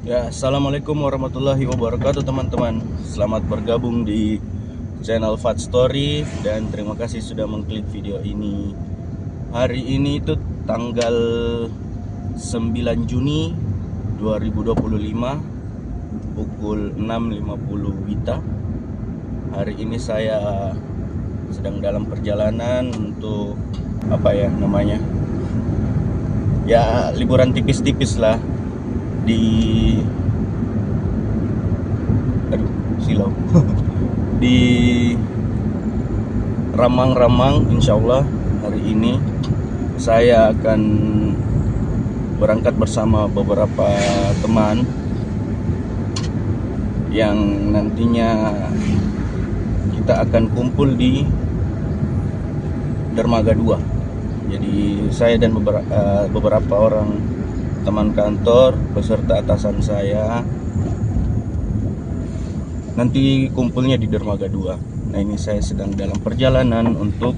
Ya, assalamualaikum warahmatullahi wabarakatuh teman-teman. Selamat bergabung di channel Fat Story dan terima kasih sudah mengklik video ini. Hari ini itu tanggal 9 Juni 2025 pukul 6.50 WITA. Hari ini saya sedang dalam perjalanan untuk ya liburan tipis-tipis lah di silau di Ramang-Ramang. Insyaallah hari ini saya akan berangkat bersama beberapa teman yang nantinya kita akan kumpul di Dermaga 2. Jadi saya dan beberapa orang teman kantor beserta atasan saya nanti kumpulnya di Dermaga 2. Nah, ini saya sedang dalam perjalanan untuk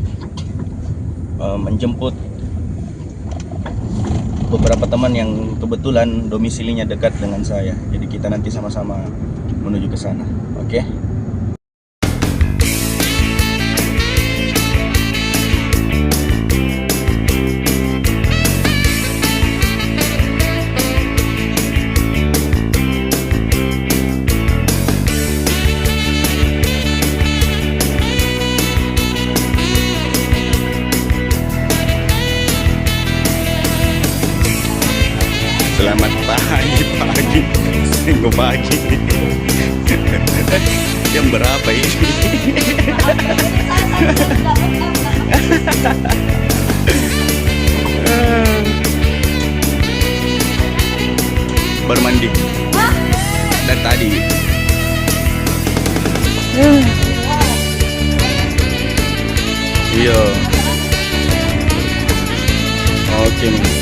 menjemput beberapa teman yang kebetulan domisilinya dekat dengan saya. Jadi kita nanti sama-sama menuju ke sana. Oke? Selamat pagi. Minggu pagi. Jam berapa ini? Bermandi dan tadi. Iya. Oke nih.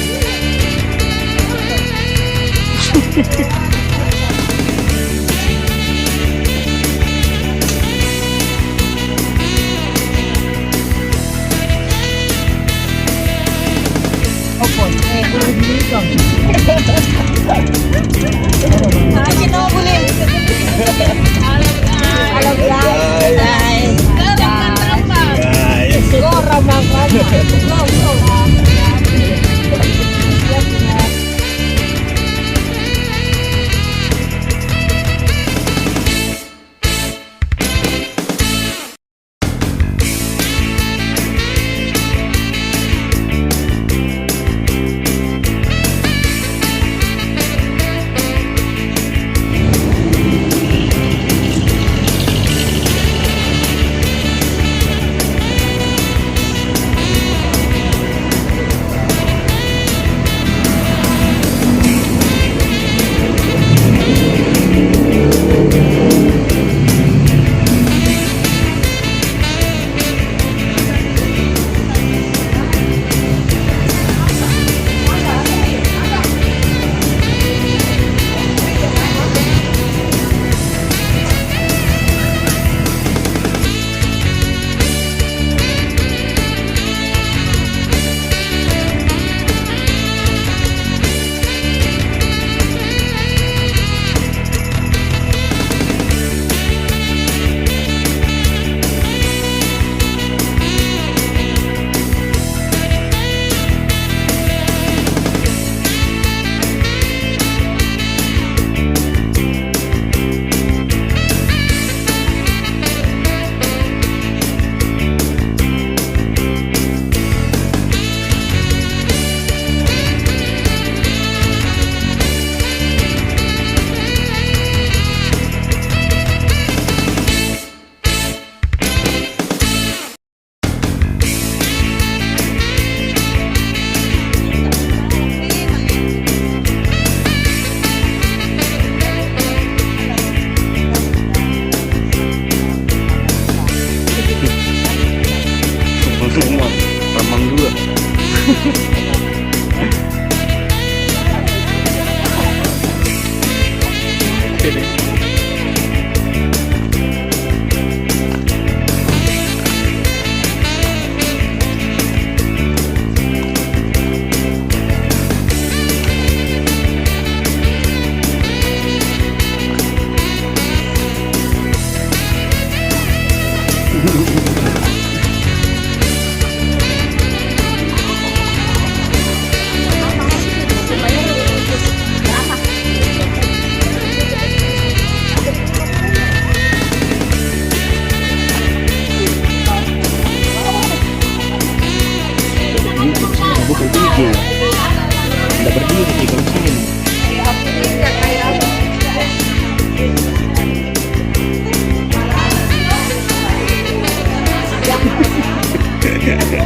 Ikut.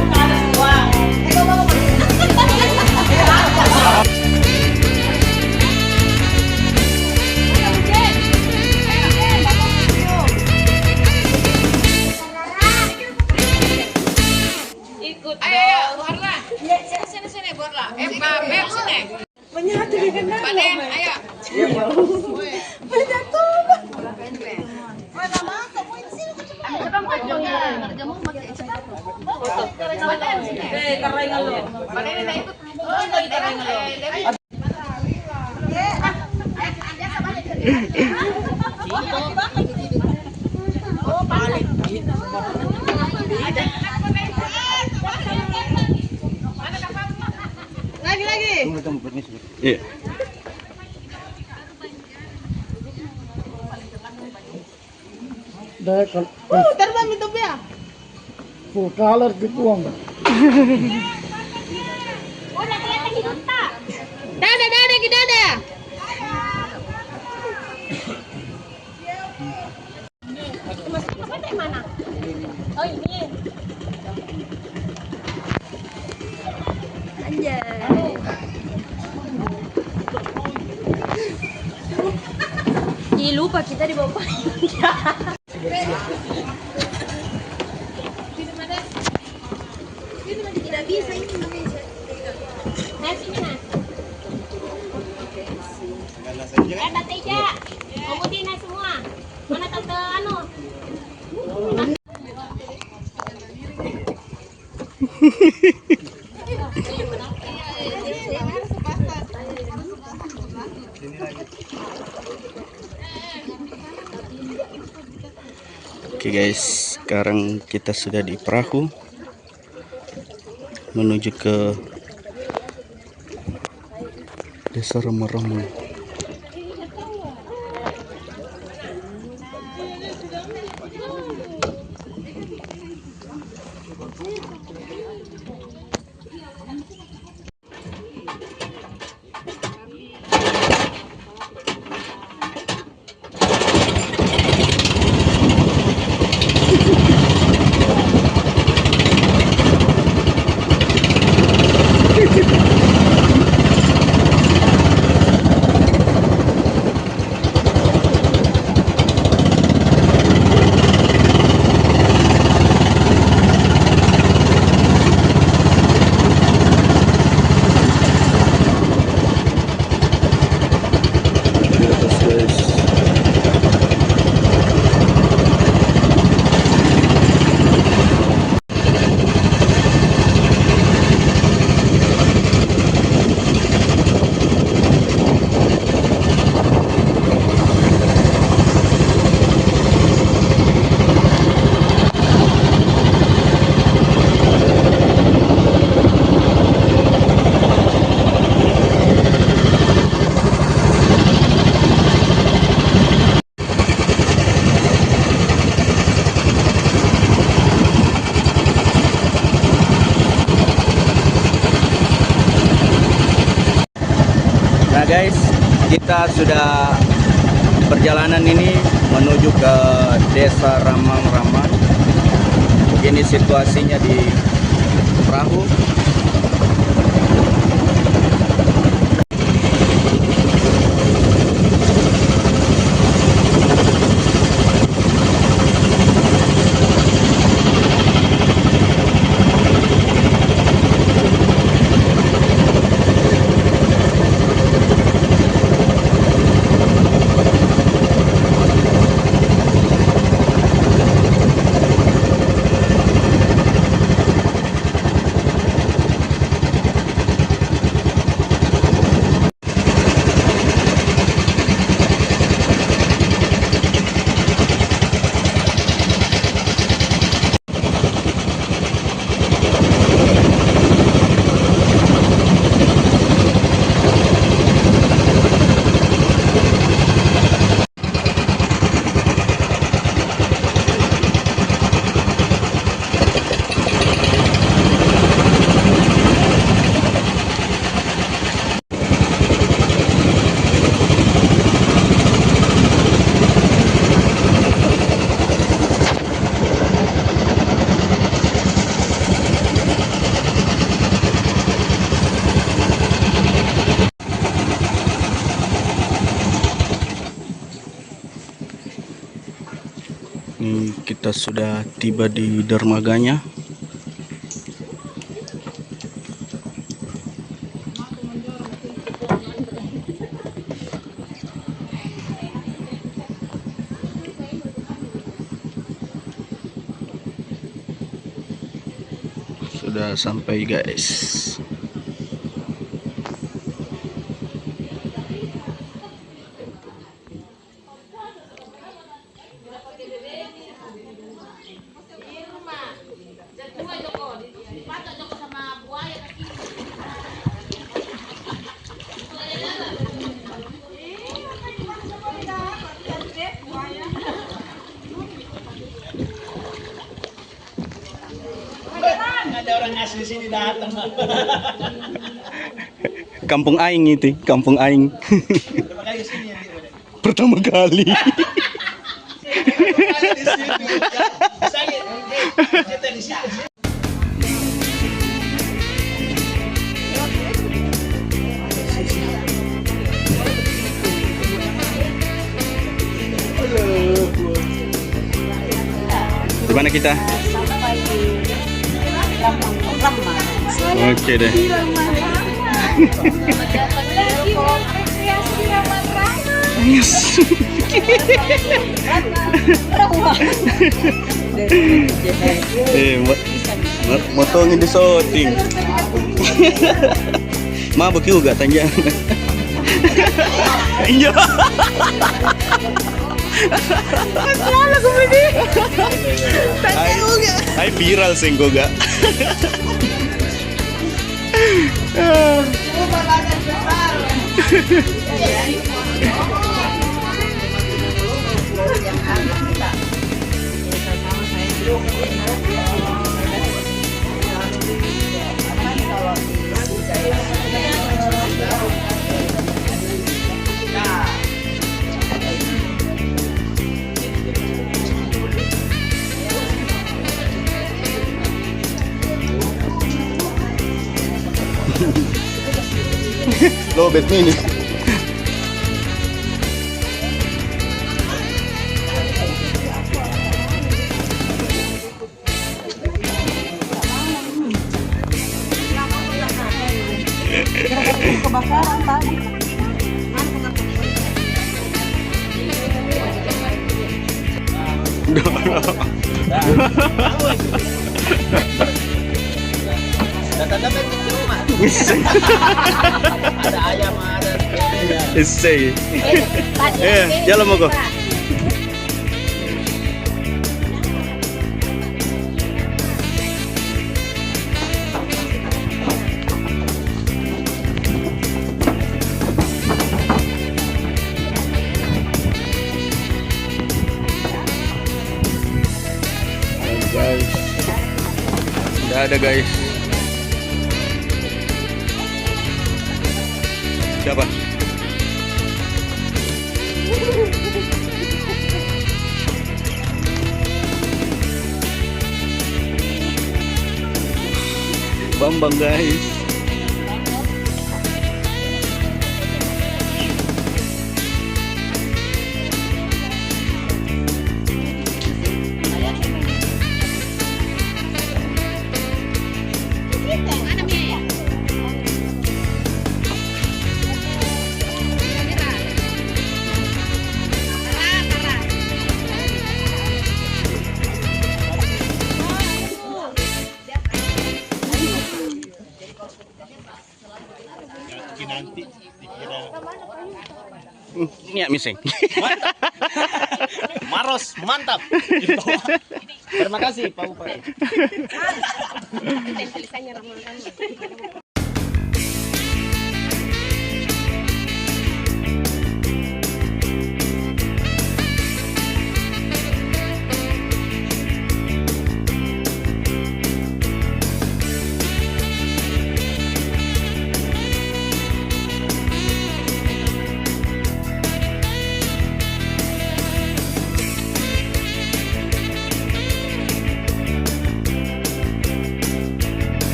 Ayo, Borla. Sini, Borla. Beb, sini. Menyatu dengan Panen, ayo. menyatu. Iya. Terbang itu ya. Full color gitu om. Dada kita ada. Mana? Oh ini. Anjay. Ih, lupa kita di bawah. Tidak bisa ini namanya. Nasi mana? Tante Ija, komodina semua. Mana tante anu? Oke guys, sekarang kita sudah di perahu menuju ke Desa Rama-Rama. Nah guys, kita sudah perjalanan ini menuju ke Desa Ramang-Ramang. Begini situasinya di perahu. Ini kita sudah tiba di dermaganya. Sudah sampai guys. Ada orang asli sini datang. Kampung Aing itu, Kampung Aing. Berapa kali sini ya? Pertama kali. Di situ. Saya kita di sini. Di mana kita? Sampai di Rama. Oke deh. Lagi mau rekreasi Rama. Motongin di shooting. Mabuk juga tanjang. Iya. Selalu kemudi. Hai viral sih gak. Lo bet mini. Kebakaran tadi. Datang-datang di rumah. Ada ayam, ada. Isi. Jalan mau kok. Guys, udah ada guys. Siapa? Bambang guys. Ini ya missing. Maros, mantap. Terima kasih Pak Bupati. Tulisannya Rama.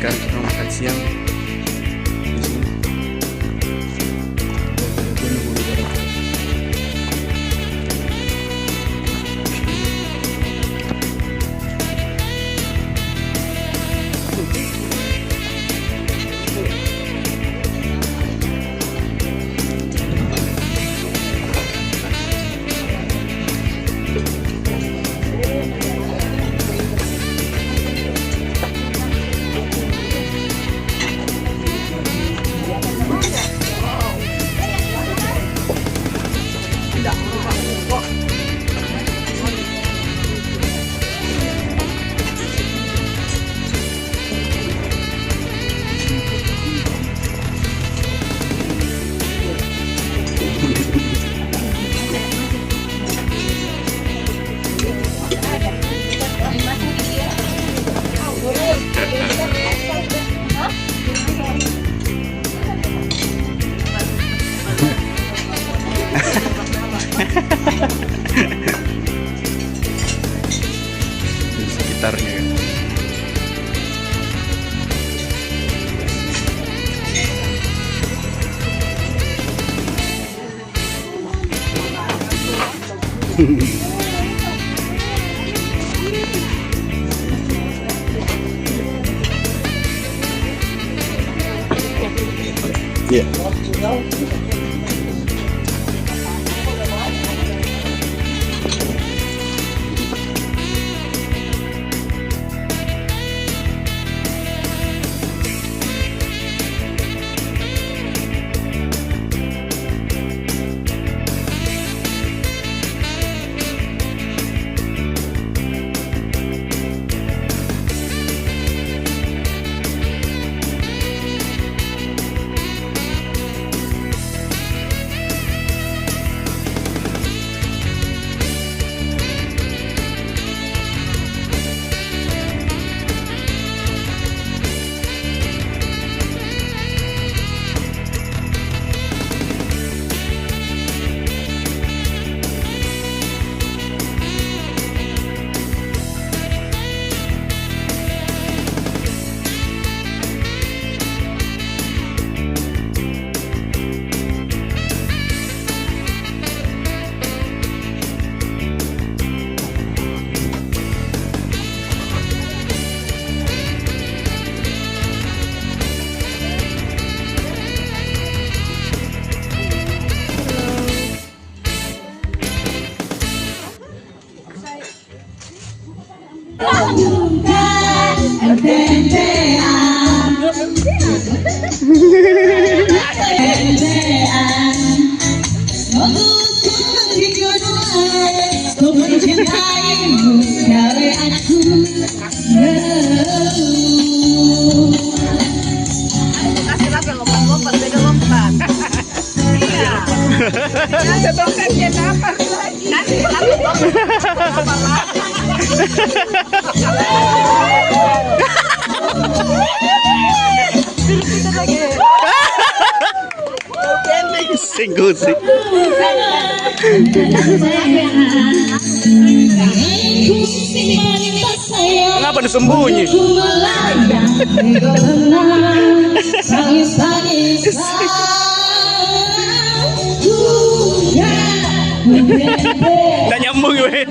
sekarang kita mau makan siang di sini. Di sekitarnya kan. Iya. Kasih lagi lompat-lompat, beda lompat. Iya. Ada tongkatnya dapat lagi. Nanti lagi lompat lagi. Singgung sih. Kenapa disembunyi? Nggak nyambung gue.